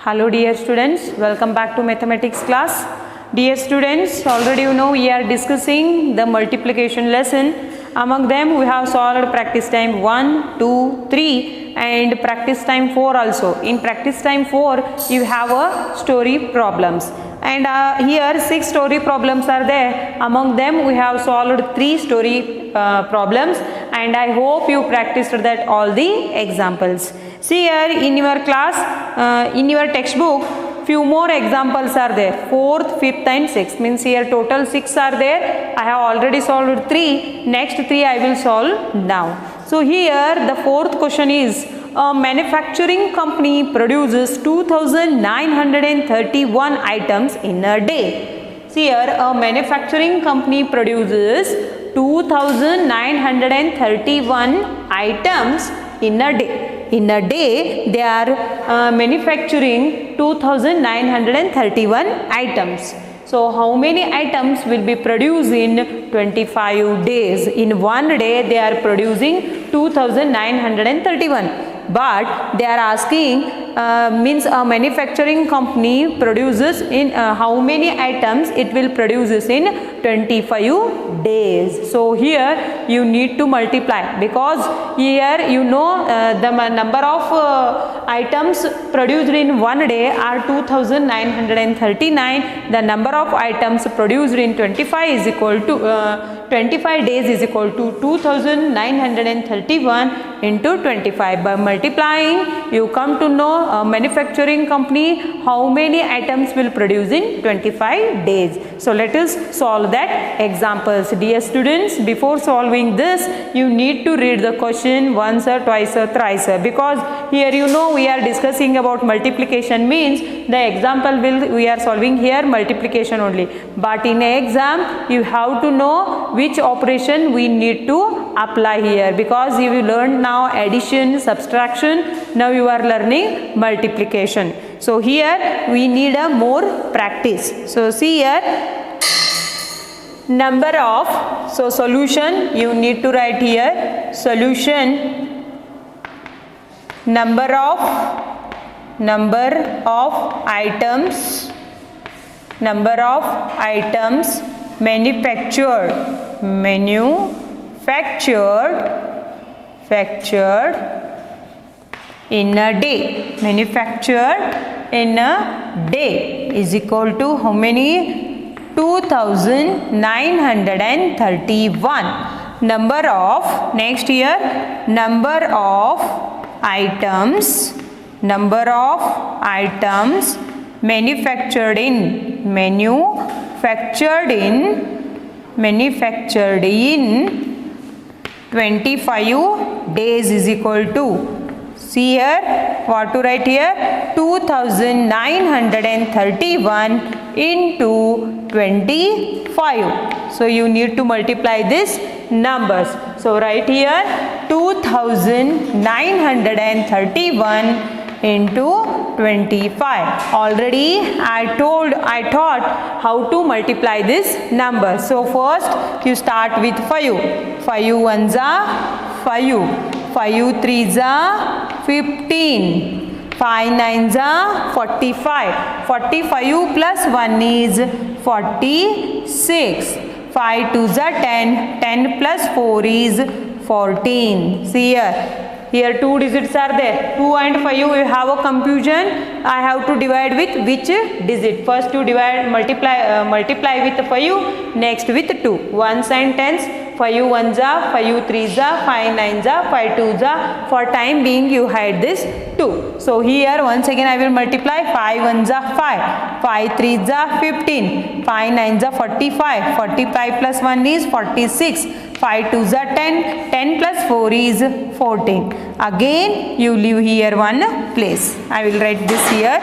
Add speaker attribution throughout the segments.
Speaker 1: Hello dear students, welcome back to mathematics class. Dear students, already you know we are discussing the multiplication lesson. Among them we have solved practice time 1, 2, 3 and practice time 4 also. In practice time 4 you have a story problems. And here 6 story problems are there. Among them we have solved 3 story problems and I hope you practiced that all the examples. See here in your class, in your textbook, few more examples are there. 4th, 5th and 6th means here total 6 are there. I have already solved 3. Next 3 I will solve now. So here the 4th question is, a manufacturing company produces 2,931 items in a day. See here a manufacturing company produces 2,931 items in a day. In a day they are manufacturing 2,931 items. So how many items will be produced in 25 days? In one day they are producing 2,931. But they are asking means a manufacturing company produces in how many items it will produces in 25 days. So here you need to multiply because here you know the number of items produced in one day are 2,939. The number of items produced in 25 is equal to 25 days is equal to 2,931 into 25. By multiplying you come to know a manufacturing company how many items will produce in 25 days. So let us solve that examples. Dear students, before solving this you need to read the question once or twice or thrice because here you know we are discussing about multiplication means the example we are solving here multiplication only, but in an exam you have to know which operation we need to apply here because you will learn now addition, subtraction, now you are learning multiplication. So here we need a more practice. So see here number of, so solution you need to write here solution number of items manufactured in a day, manufactured in a day is equal to how many? 2,931. Number of, next here number of items manufactured in 25 days is equal to, see here what to write here, 2,931 into 25. So you need to multiply these numbers. So write here 2,931 into 25. Already I taught how to multiply this number. So first you start with 5. 5 ones are 5. 5 threes are 15. 5 nines are 45. 45 plus 1 is 46. 5 twos are 10. 10 plus 4 is 14. See here 2 digits are there. 2 and 5 you have a confusion. I have to divide with which digit? First you multiply with 5, next with 2. Ones and tens. 5 ones are, 5 threes are, 5 nines are, 5 twos are. For time being you hide this 2. So here once again I will multiply. 5 ones are 5. 5 threes are 15. 5 nines are 45. 45 plus 1 is 46. 5 twos are 10. 10 plus 4 is 14. Again you leave here one place. I will write this here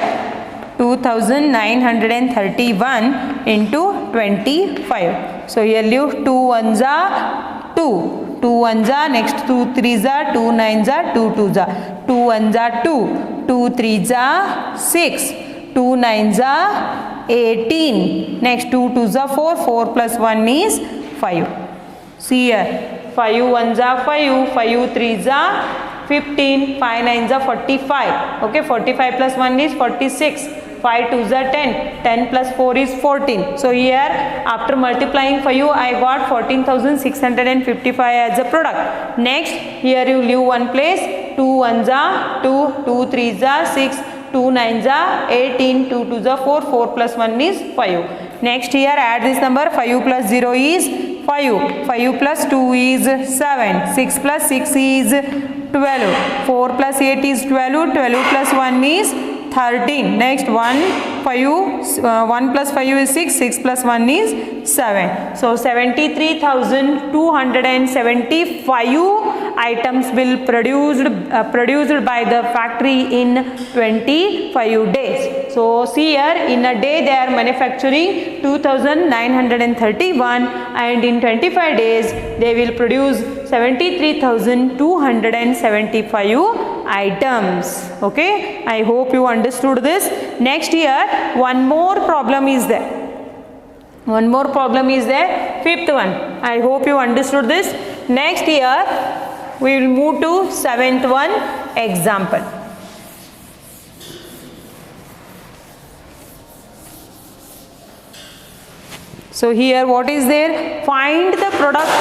Speaker 1: 2,931 into 25. So here leave 2 ones are 2. 2 ones are, next 2 threes are, 2 nines are, 2 twos are. 2 ones are 2. 2 threes are 6. 2 nines are 18. Next 2 twos are 4. 4 plus 1 is 5. See here 5 ones are 5. 5 threes are 15, 5 9s are 45. Okay, 45 plus 1 is 46. 5 2s are 10. 10 plus 4 is 14. So here after multiplying for you, I got 14,655 as a product. Next, here you leave one place. 2 1s are 2, 2 3s are 6, 2 9s are 18, 2 2s are 4, 4 plus 1 is 5. Next here add this number. 5 plus 0 is 5, 5 plus 2 is 7, 6 plus 6 is 12, 4 plus 8 is 12, 12 plus 1 is 13. Next 1 plus 5 is 6, 6 plus 1 is 7. So 73,275 items will produced by the factory in 25 days. So see here, in a day they are manufacturing 2,931 and in 25 days they will produce 73,275 items. Okay, I hope you understood this. Next here one more problem is there. One more problem is there, fifth one. I hope you understood this. Next here we will move to seventh one, example. So here what is there? Find the product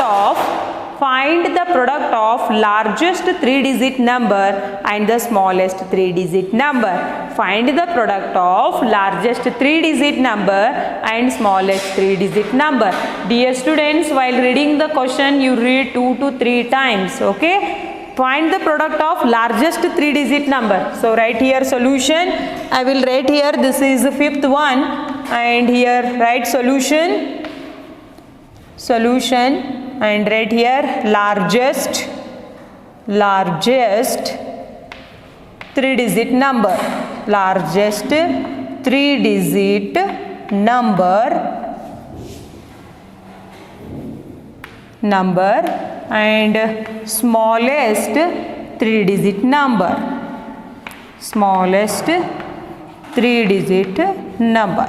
Speaker 1: of largest 3-digit number and the smallest 3-digit number. Find the product of largest 3-digit number and smallest 3-digit number. Dear students, while reading the question you read 2 to 3 times. Okay, find the product of largest 3-digit number. So write here solution. I will write here, this is the fifth one, and here write solution and write here largest 3-digit number, largest 3-digit number and smallest 3-digit number,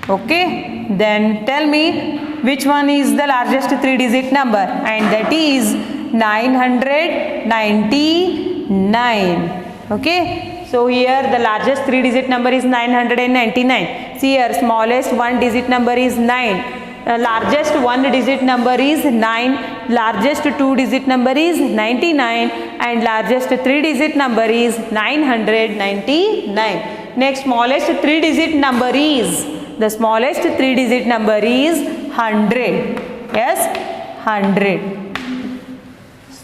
Speaker 1: Okay, then tell me which one is the largest 3-digit number, and that is 999. Okay, so here the largest 3-digit number is 999. See here, smallest 1-digit number is 9. Largest 1-digit number is 9, largest 2-digit number is 99, and largest 3-digit number is 999. Next, smallest 3-digit number is, the smallest 3-digit number is 100. Yes, 100.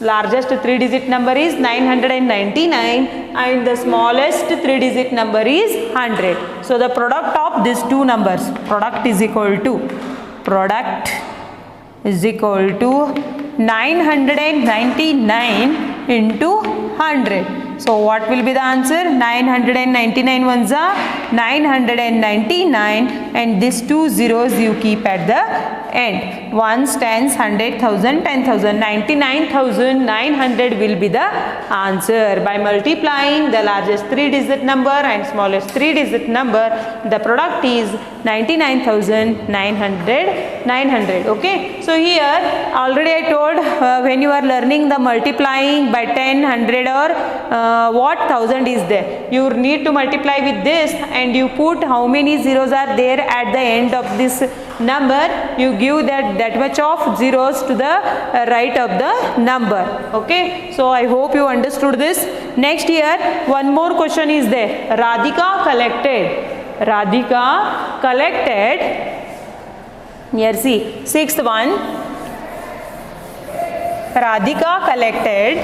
Speaker 1: Largest 3-digit number is 999 and the smallest 3-digit number is 100. So the product of these two numbers, product is equal to 999 into 100. So what will be the answer? 999 ones are 999 and these 2 zeros you keep at the end. Ones, tens, 100, 1000, 10,000, 99,900 will be the answer. By multiplying the largest 3-digit number and smallest 3-digit number, the product is 99,900. Okay, so here already I told when you are learning the multiplying by 10, 100 or what 1000 is there, you need to multiply with this and you put how many zeros are there at the end of this number, you give that much of zeros to the right of the number. Okay, so I hope you understood this. Next here one more question is there. Radhika collected, here see, sixth one. Radhika collected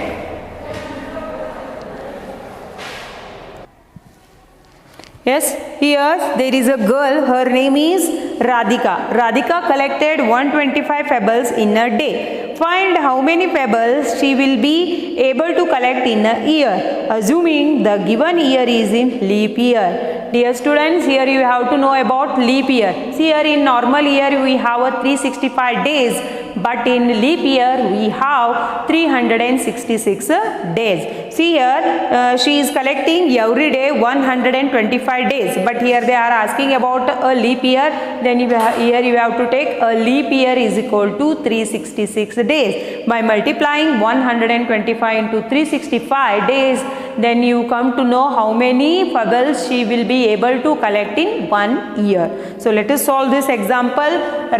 Speaker 1: Yes, here there is a girl, her name is Radhika. Radhika collected 125 pebbles in a day. Find how many pebbles she will be able to collect in a year, assuming the given year is in leap year. Dear students, here you have to know about leap year. See here in normal year we have a 365 days, but in leap year we have 366 days. See here, she is collecting every day 125 days, but here they are asking about a leap year. Then here you have to take a leap year is equal to 366 days. By multiplying 125 into 365 days, then you come to know how many pebbles she will be able to collect in 1 year. So let us solve this example.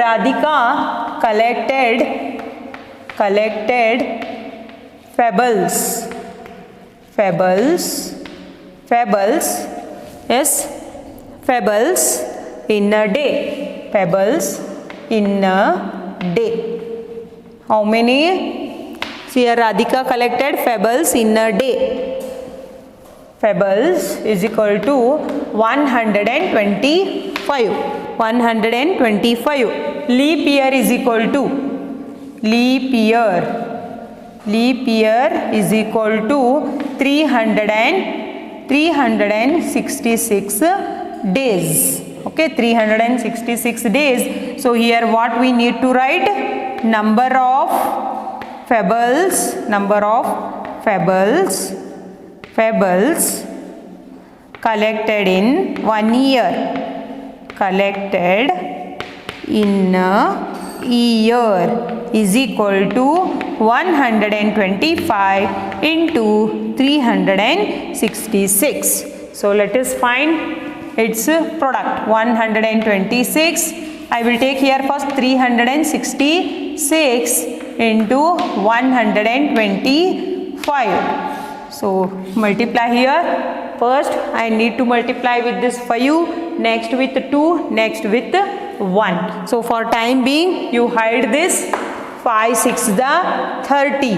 Speaker 1: Radhika collected pebbles in a day. Pebbles in a day. How many? See here, Radhika collected pebbles in a day. Pebbles is equal to 125. 125. Leap year is equal to leap year is equal to 366 days. Okay, 366 days. So here what we need to write? Number of pebbles collected in 1 year. Collected in a year is equal to 125 into 366. So let us find its product. 126. I will take here first 366 into 125. So multiply here. First I need to multiply with this 5, next with 2, next with 1. So for time being you hide this. 5 6 the 30.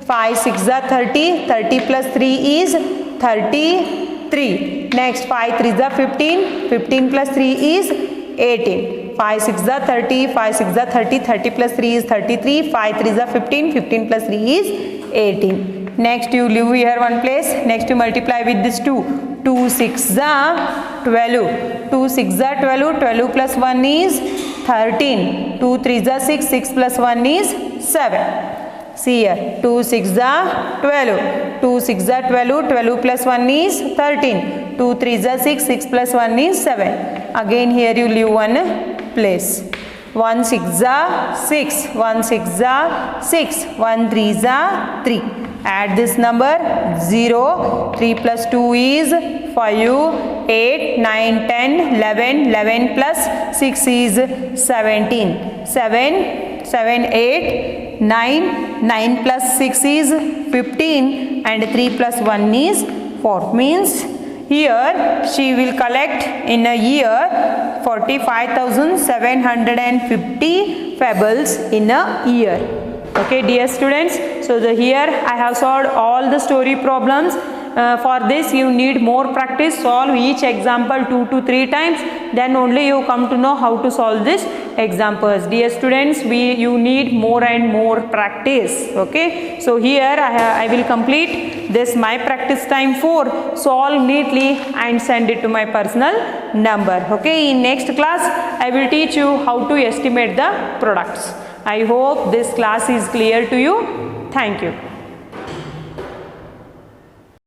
Speaker 1: 5 6 the 30. 30 plus 3 is 33. Next 5 3 the 15. 15 plus 3 is 18. 5 6 the 30. 5 6 the 30. 30 plus 3 is 33. 5 3 the 15. 15 plus 3 is 18. Next you leave here one place. Next you multiply with this 2. 2 6 the 12. 2 6 the 12. 12 plus 1 is 13. 2 3 the 6. 6 plus 1 is 7. See here. 2 6 the 12. 2 6 the 12. 12 plus 1 is 13. 2 3 the 6. 6 plus 1 is 7. Again here you leave one place. 1 6 the 6. 1 6 the 6. 1 3 the 3. Add this number. 0. 3 plus 2 is 5. 8 9 10 11. 11 plus 6 is 17. 7 8 9. 9 plus 6 is 15 and 3 plus 1 is 4. Means here she will collect in a year 45,750 pebbles in a year. Okay dear students, so here I have solved all the story problems. For this you need more practice. Solve each example 2 to 3 times, then only you come to know how to solve this examples. Dear students, you need more and more practice. Okay, so here I will complete this my practice time 4. Solve neatly and send it to my personal number. Okay, in next class I will teach you how to estimate the products. I hope this class is clear to you. Thank you.